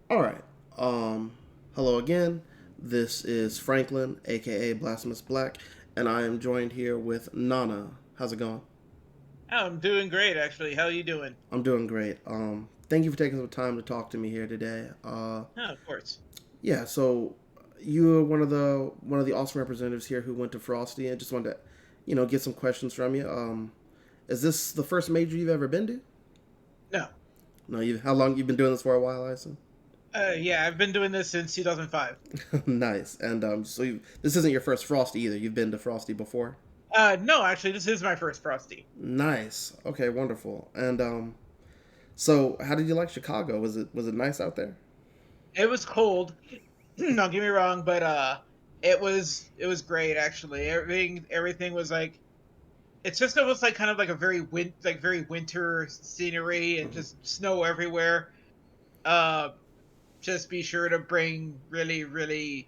All right. Um, Hello again. This is Franklin, aka Blasphemous Blk, and I am joined here with Nana. How's it going? Oh, I'm doing great, actually. How are you doing? I'm doing great. Thank you for taking some time to talk to me here today. Oh, of course. Yeah. So you are one of the awesome representatives here who went to Frosty, and just wanted to, get some questions from you. Is this the first major you've ever been to? No. No. You How long you've been doing this for a while, I assume. Yeah, I've been doing this since 2005. Nice. And this isn't your first Frosty either. You've been to Frosty before. No, actually, this is my first Frosty. Nice. Okay, wonderful. And so how did you like Chicago? Was it nice out there? It was cold. Don't get me wrong, but it was great actually. Everything was like it's just almost like kind of like a very winter scenery and Mhm. just snow everywhere. Uh, just be sure to bring really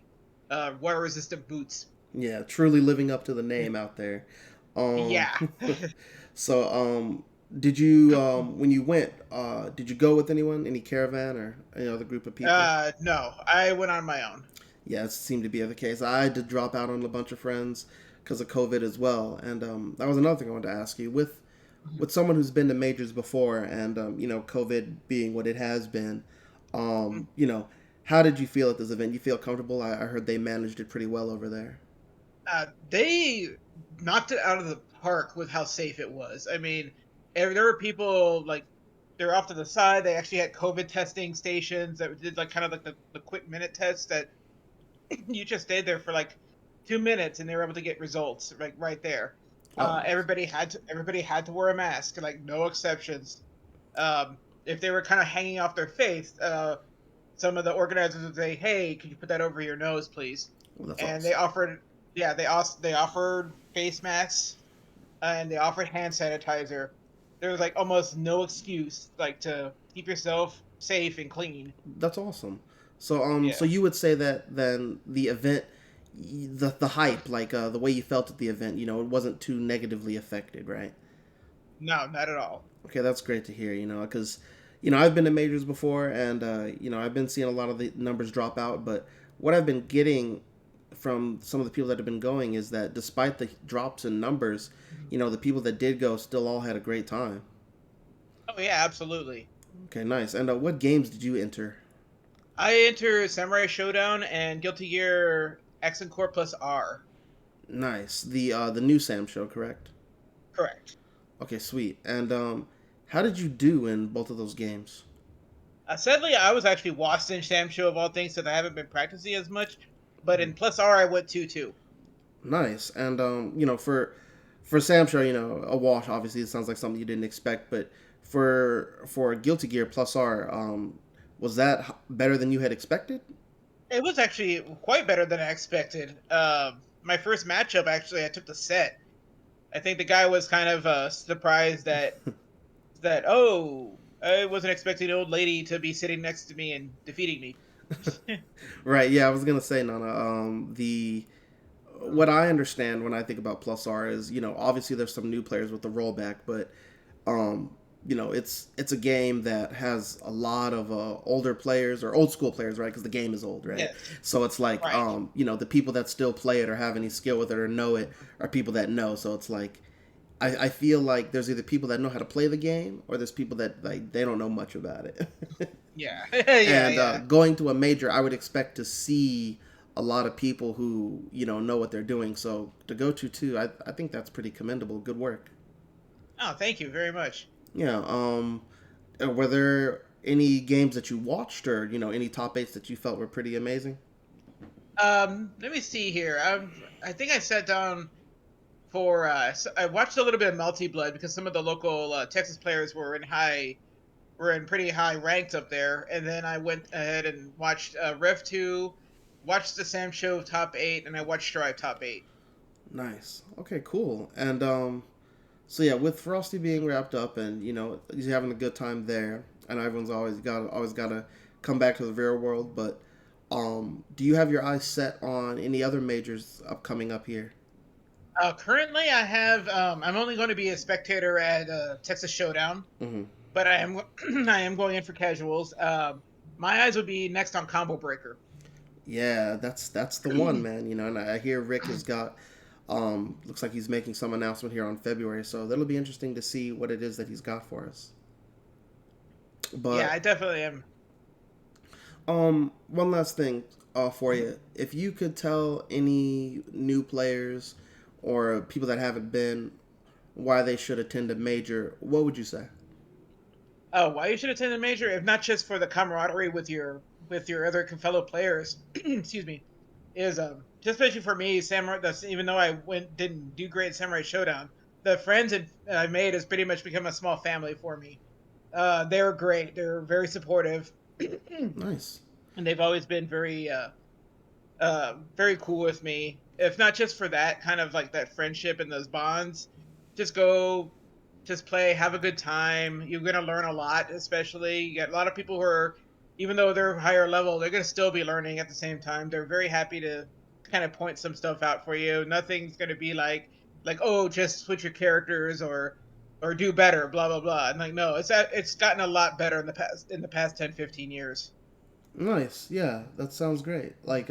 water resistant boots. Yeah, truly living up to the name out there. Um, Yeah. so did you when you went did you go with anyone, any caravan or any other group of people? No, I went on my own. Yeah, it seemed to be the case. I had to drop out on a bunch of friends because of COVID as well, and that was another thing I wanted to ask you. With someone who's been to majors before, and COVID being what it has been, how did you feel at this event? You feel comfortable? I heard they managed it pretty well over there. They knocked it out of the park with how safe it was. I mean, there were people like they're off to the side. They actually had COVID testing stations that did like kind of like the quick minute test that you just stayed there for like 2 minutes and they were able to get results like right there. Oh, nice. Everybody had to wear a mask, like no exceptions. If they were kind of hanging off their face, some of the organizers would say, "Hey, could you put that over your nose, please?" Well, that's And they awesome. offered, yeah, they offered face masks and they offered hand sanitizer. There was like almost no excuse like to keep yourself safe and clean. That's awesome. So Yeah, you would say that then the event, the hype, like the way you felt at the event, it wasn't too negatively affected, right? no, not at all. Okay, that's great to hear. Because I've been to majors before, and I've been seeing a lot of the numbers drop out. But what I've been getting from some of the people that have been going is that despite the drops in numbers, the people that did go still all had a great time. Oh yeah, absolutely. Okay, nice. And what games did you enter? I enter Samurai Showdown and Guilty Gear X and Core plus R. Nice. The new Sam show, correct? Correct. Okay, sweet. And how did you do in both of those games? Sadly, I was actually lost in Sam Show of all things, so I haven't been practicing as much. But in plus R, I went 2-2. Nice. And for Sam show, a wash. Obviously, it sounds like something you didn't expect. But for Guilty Gear Plus R, was that better than you had expected? It was actually quite better than I expected. My first matchup, actually, I took the set. I think the guy was kind of surprised that I wasn't expecting an old lady to be sitting next to me and defeating me. Right. Yeah, I was gonna say, Nana. The What I understand when I think about Plus R is, obviously there's some new players with the rollback, but um, it's a game that has a lot of older players or old school players, right? Because the game is old, right? Yes, So it's like, right. the people that still play it or have any skill with it or know it are people that know. So it's like, I feel like there's either people that know how to play the game or there's people that like they don't know much about it. Yeah, yeah, And yeah. going to a major, I would expect to see a lot of people who know what they're doing. So to go to two, I think that's pretty commendable. Good work. Oh, thank you very much. Yeah. Were there any games that you watched or any top eights that you felt were pretty amazing? Let me see here. I think I sat down for I watched a little bit of Multi Blood because some of the local Texas players were in pretty high ranked up there, and then I went ahead and watched Rev 2, watched the Sam Show top 8, and I watched Strive top 8. Nice. Okay, cool. And so yeah, with Frosty being wrapped up and he's having a good time there, and everyone's always got to come back to the real world. But do you have your eyes set on any other majors upcoming up here? Currently, I'm only going to be a spectator at Texas Showdown, Mm-hmm. but I am I am going in for casuals. My eyes would be next on Combo Breaker. Yeah, that's the one, man. You know, and I hear Rick has got looks like he's making some announcement here on February, so that'll be interesting to see what it is that he's got for us. Yeah, But I definitely am. one last thing for you. If you could tell any new players or people that haven't been why they should attend a major, what would you say? Oh, why you should attend a major, if not just for the camaraderie with your other fellow players, excuse me, is just especially for me, Samurai. That's even though I went didn't do great at Samurai Showdown, the friends I made has pretty much become a small family for me. They're great. They're very supportive, and Nice. they've always been very cool with me. If not just for that kind of like that friendship and those bonds, just go, just play, have a good time. You're gonna learn a lot, especially you get a lot of people who are, even though they're higher level, they're gonna still be learning at the same time. They're very happy to kind of point some stuff out for you. Nothing's gonna be like oh just switch your characters or do better, blah blah blah. And like no, it's gotten a lot better in the past 10-15 years. Nice. Yeah, that sounds great. Like,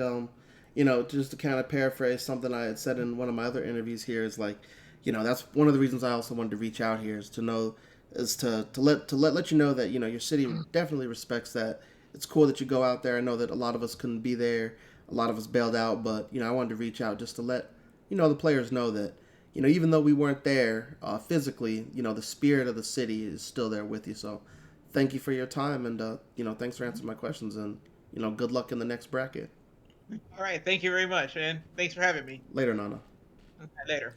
just to kind of paraphrase something I had said in one of my other interviews here is like, that's one of the reasons I also wanted to reach out here is to know, is to let you know that your city definitely respects that. It's cool that you go out there. I know that a lot of us couldn't be there, a lot of us bailed out, but I wanted to reach out just to let the players know that even though we weren't there physically, the spirit of the city is still there with you. So thank you for your time, and thanks for answering my questions, and good luck in the next bracket. All right, thank you very much, man. Thanks for having me. Later, Nana. Later.